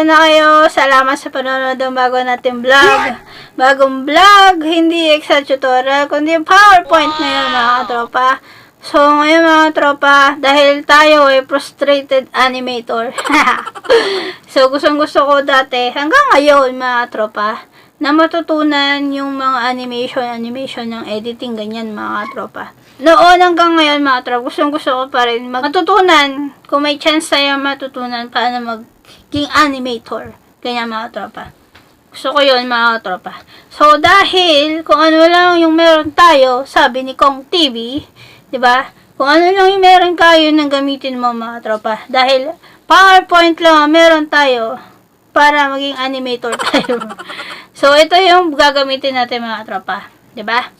Kamusta na kayo? Salamat sa panonood ng bago nating vlog. Bagong vlog, hindi Excel tutorial, kundi PowerPoint ngayon mga tropa. So ngayon mga tropa, dahil tayo ay frustrated animator. So gustong gusto ko dati, hanggang ngayon mga tropa, na matutunan yung mga animation ng editing, ganyan mga tropa. Noon hanggang ngayon mga tropa, gustong gusto ko pa rin matutunan, kung may chance tayo matutunan paano maging animator. Ganyan mga tropa. Gusto ko yun mga tropa. So dahil kung ano lang yung meron tayo, sabi ni Kong TV, 'di ba? Kung ano lang yung meron kayo nang gamitin mo mga tropa. Dahil PowerPoint lang ang meron tayo para maging animator tayo. So ito yung gagamitin natin mga tropa, 'di ba?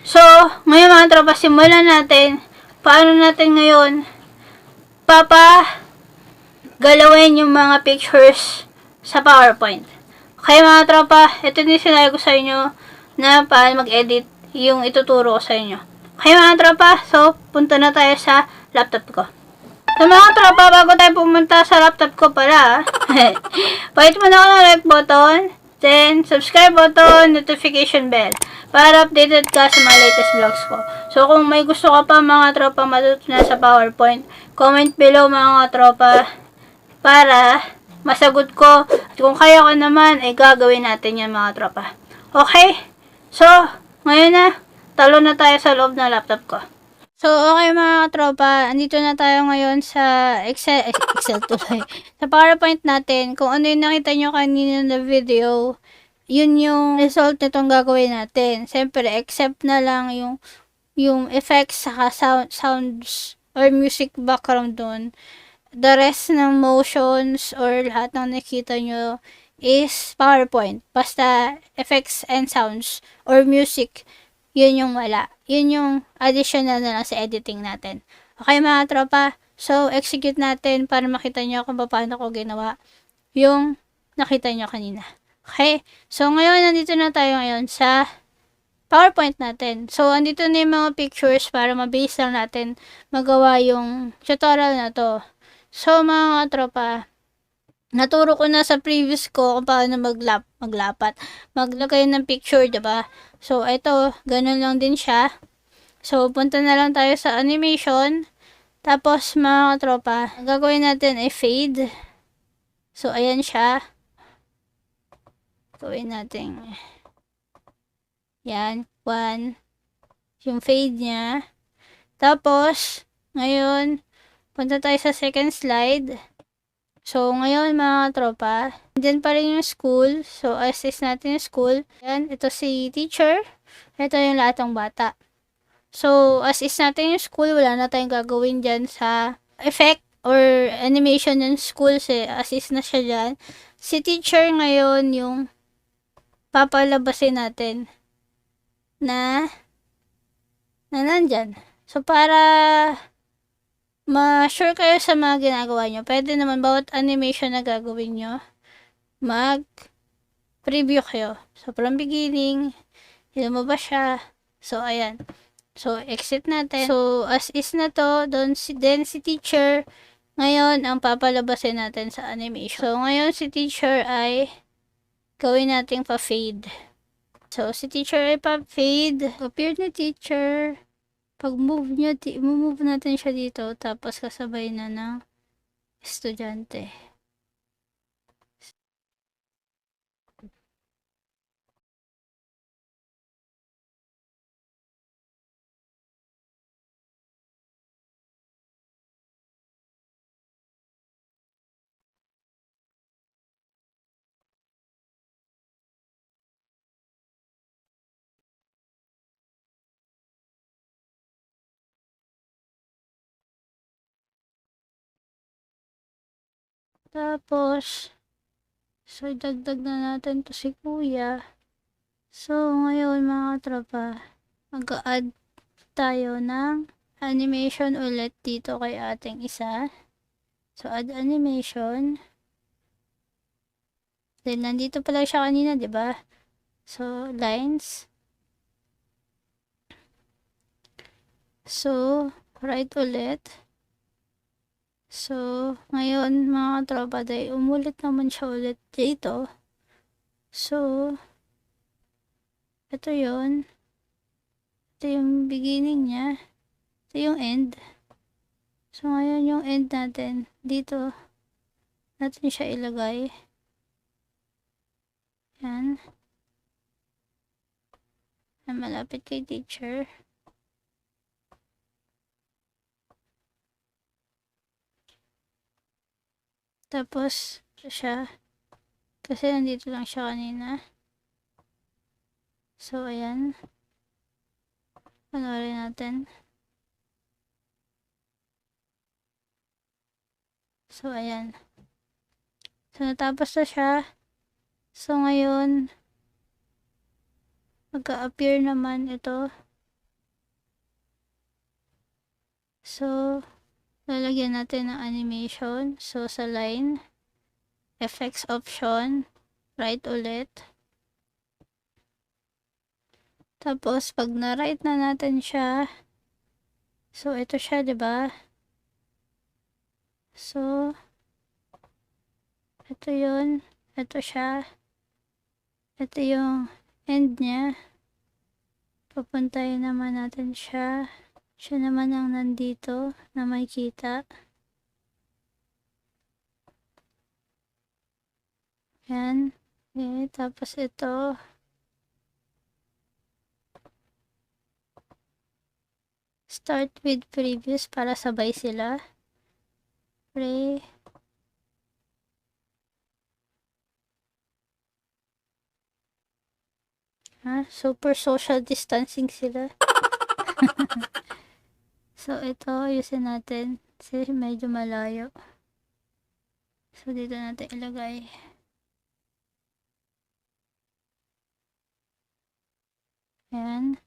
So, ngayon mga tropa, simulan natin paano natin ngayon galawin yung mga pictures sa PowerPoint. Okay mga tropa, ito din sinabi ko sa inyo na paano mag-edit yung ituturo ko sa inyo. Okay mga tropa, so punta na tayo sa laptop ko. So mga tropa, bago tayo pumunta sa laptop ko pala, pahit mo na ako ng like button, then subscribe button, notification bell, para updated ka sa mga latest vlogs ko. So kung may gusto ka pa mga tropa matutunan sa PowerPoint, comment below mga tropa para masagot ko. At kung kaya ko naman, ay gagawin natin yan mga tropa. Okay? So, ngayon na, talo na tayo sa loob ng laptop ko. So, okay mga tropa, andito na tayo ngayon sa Excel tuloy. Sa PowerPoint natin, kung ano yung nakita nyo kanina na video, yun yung result nitong gagawin natin. Siyempre, except na lang yung effects saka sounds or music background doon. The rest ng motions or lahat ng nakita nyo is PowerPoint. Basta effects and sounds or music, yun yung wala. Yun yung additional na lang sa editing natin. Okay mga tropa? So, execute natin para makita nyo kung paano ko ginawa yung nakita nyo kanina. Okay? So, ngayon, nandito na tayo ngayon sa PowerPoint natin. So, andito na yung mga pictures para mabilis lang natin magawa yung tutorial na to. So, mga tropa, naturo ko na sa previous ko kung paano maglapat. Maglagay ng picture, diba? So, ito, ganun lang din siya. So, punta na lang tayo sa animation. Tapos, mga tropa, ang gagawin natin ay fade. So, ayan siya. Gawin natin. Yan. 1. Yung fade niya. Tapos, ngayon, punta tayo sa second slide. So, ngayon mga tropa, dyan pa rin yung school. So, assist natin yung school. Yan, ito si teacher. Ito yung lahat ng bata. So, assist natin yung school. Wala na tayong gagawin dyan sa effect or animation ng school. Assist na siya dyan. Si teacher ngayon yung papalabasin natin na nandyan. So, para ma-sure kayo sa mga ginagawa nyo, pwede naman bawat animation na gagawin nyo, mag-preview kayo. So, from beginning, lumabas siya. So, ayan. So, exit natin. So, as is na to, then si teacher, ngayon, ang papalabasin natin sa animation. So, ngayon si teacher ay gawin natin pa-fade. So, si teacher ay pa-fade. Appear ni teacher. Pag move natin siya dito, tapos kasabay na ng estudyante. Tapos, so, dagdag na natin to si kuya. So, ngayon mga tropa, mag-add tayo ng animation ulit dito kay ating isa. So, add animation. Then, nandito pala siya kanina, diba? So, lines. So, right ulit. So, ngayon mga tropa day, umulit naman siya ulit dito. So, ito yon. Ito yung beginning niya. Ito yung end. So, ngayon yung end natin. Dito, natin siya ilagay. Yan. Yan, malapit kay teacher. Tapos, siya. Kasi nandito lang siya kanina. So, ayan. Panoorin natin. So, ayan. So, natapos na siya. So, ngayon, magka-appear naman ito. So, lalagyan natin ng animation. So, sa line, effects option, right ulit. Tapos, pag na-right na natin siya, so, ito siya, diba? So, ito yun. Ito siya. Ito yung end niya. Papuntahin naman natin siya. Siya naman ang nandito na makikita. Yan. Okay, tapos ito. Start with previous para sabay sila. Play. Super social distancing sila. So, ito, ayusin natin. Kasi medyo malayo. So, dito natin ilagay. Ayan.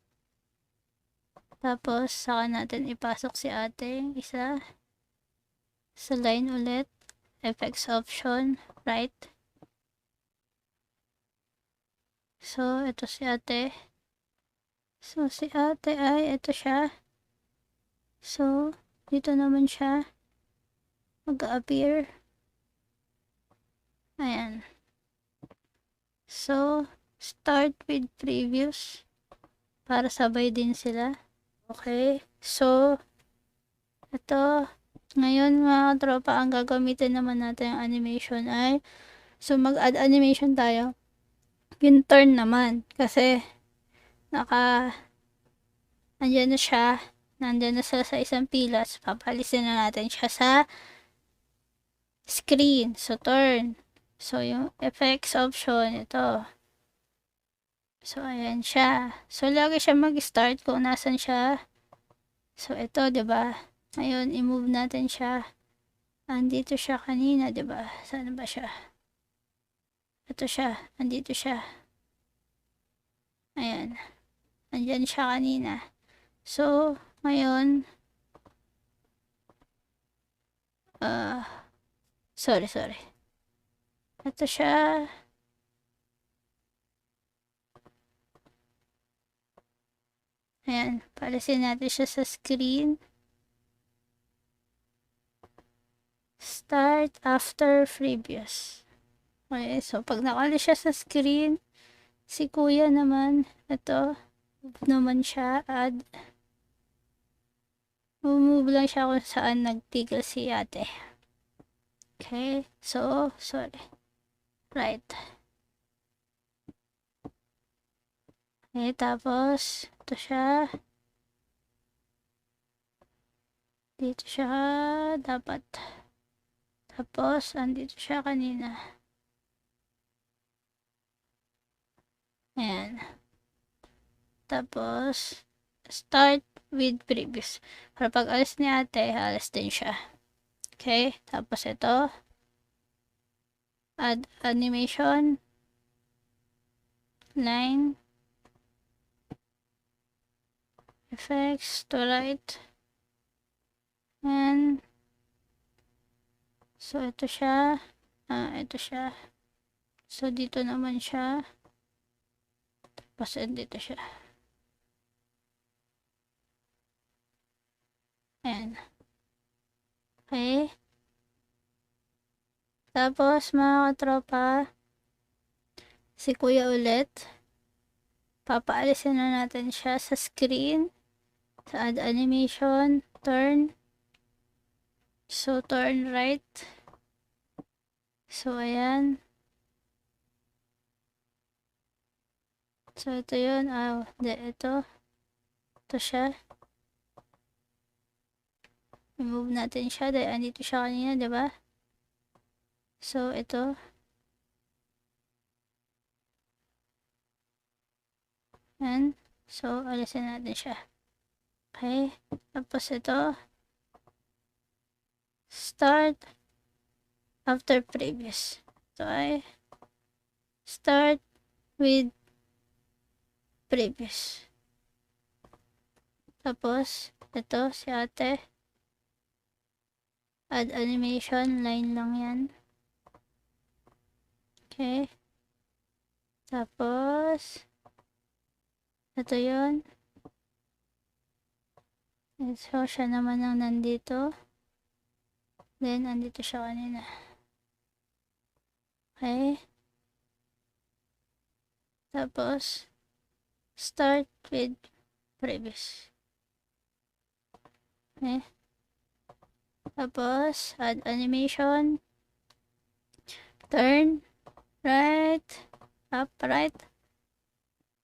Tapos, saka natin ipasok si ate. Isa. Sa line ulit. Effects option. Right. So, ito si ate. So, si ate ay, ito siya. So, dito naman siya mag-appear. Ayan. So, start with previous para sabay din sila. Okay. So, ito. Ngayon mga tropa, ang gagamitin naman natin yung animation ay so, mag-add animation tayo. Yung turn naman. Kasi, andyan na siya. Nandyan na sa isang pilas. Papalisin na natin siya sa screen. So, turn. So, yung effects option, ito. So, ayan siya. So, lagi siya mag-start kung nasan siya. So, ito, diba? Ngayon, i-move natin siya. Andito siya kanina, diba? Saan ba siya? Ito siya. Andito siya. Ayan. Andyan siya kanina. So, ngayon, sorry. Ito siya. Ayan, palisin natin siya sa screen. Start after previous. Okay, so pag nakalis siya sa screen, si kuya naman, ito, move naman siya, add. Move lang siya kung saan nagtigil si ate. Okay, so, sorry. Right. Okay, tapos, ito siya. Dito siya, dapat. Tapos, andito siya kanina. Ayan. Tapos, start with previous. Para pag alis ni ate, alis din siya. Okay, tapos ito. Add animation. Line. Effects to right. And, so ito siya. Ito siya. So, dito naman siya. Tapos, dito siya. Ayan. Okay. Tapos, mga katropa, si kuya ulit. Papaalisin na natin siya sa screen. Sa add animation, turn. So, turn right. So, ayan. So, ito yun. Ito. Ito siya. Remove natin siya dahil andito siya kanina, diba? So, ito. Yan. So, alisin natin siya. Okay. Tapos ito. Start after previous. So, ay start with previous. Tapos, ito si ate. Add animation. Line lang yan. Okay. Tapos, ito yun. So, siya naman ang nandito. Then, andito siya kanina. Okay. Tapos, start with previous. Okay. Tapos, add animation. Turn. Right. Up, right.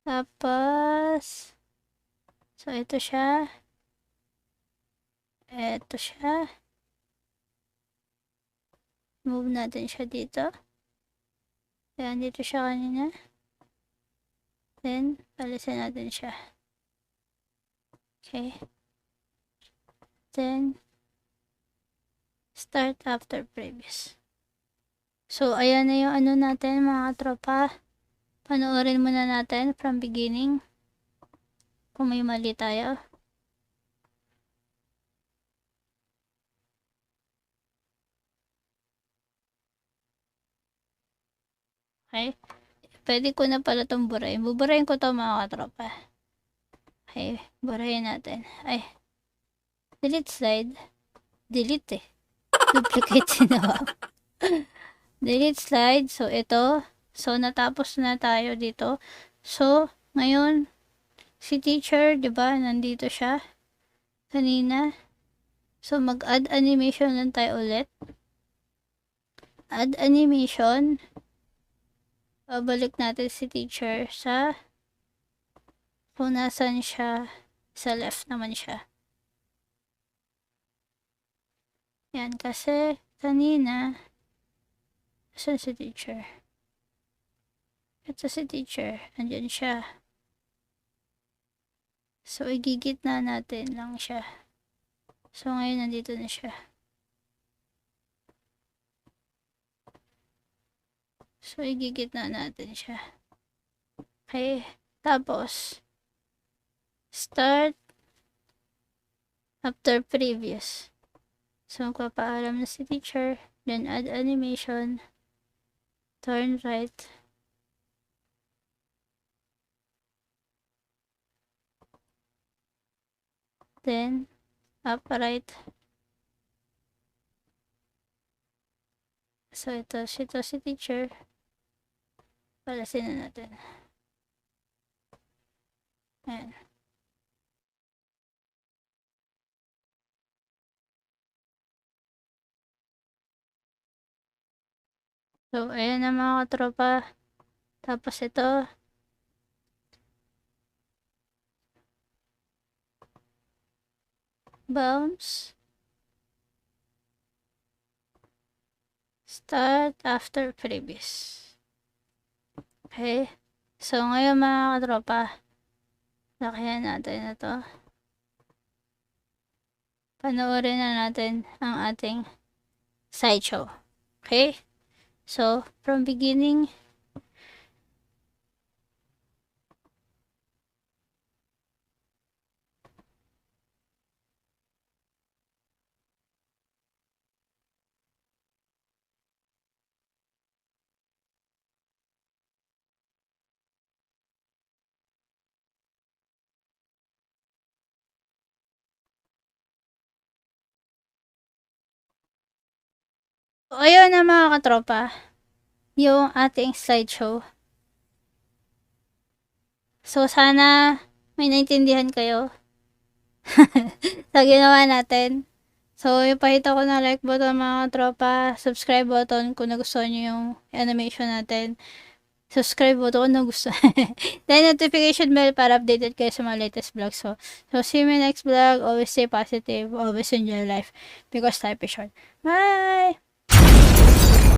Tapos, so, ito siya. Ito siya. Move natin siya dito. Ayan, dito siya kanina. Then, alisin natin siya. Okay. Then, start after previous. So, ayan na yung ano natin, mga tropa. Panoorin muna natin from beginning. Kung may mali tayo. Okay. Pwede ko na pala itong burahin. Buburahin ko ito, mga katropa. Okay. Burahin natin. Ay. Delete slide. Delete eh. Duplicate sinawag. Delete slide. So, ito. So, natapos na tayo dito. So, ngayon, si teacher, diba, nandito siya. Kanina. So, mag-add animation lang tayo ulit. Add animation. Babalik natin si teacher sa kung nasan siya. Sa left naman siya. Yan, kasi kanina, saan si teacher? Ito si teacher. Andyan siya. So, igigitna natin lang siya. So, ngayon nandito na siya. So, igigitna natin siya. Okay. Tapos, start after previous. So, magpapaalam na si teacher. Then, add animation. Turn right. Then, up right. So, ito si teacher. Palasin na natin. Ayan. So, ayan na mga katropa. Tapos ito. Bounce. Start after previous. Okay. So, ngayon mga katropa. Lakihan natin ito. Panoorin na natin ang ating slideshow. Okay? So, from beginning, ayun na mga katropa, yung ating slideshow. So, sana may naintindihan kayo sa ginawa natin. So, ipahita ko na like button mga katropa, subscribe button kung nagustuhan nyo yung animation natin. Subscribe button kung nagustuhan. Then, notification bell para updated kayo sa mga latest vlogs. So see you in my next vlog. Always stay positive. Always enjoy life. Because life is short. Bye!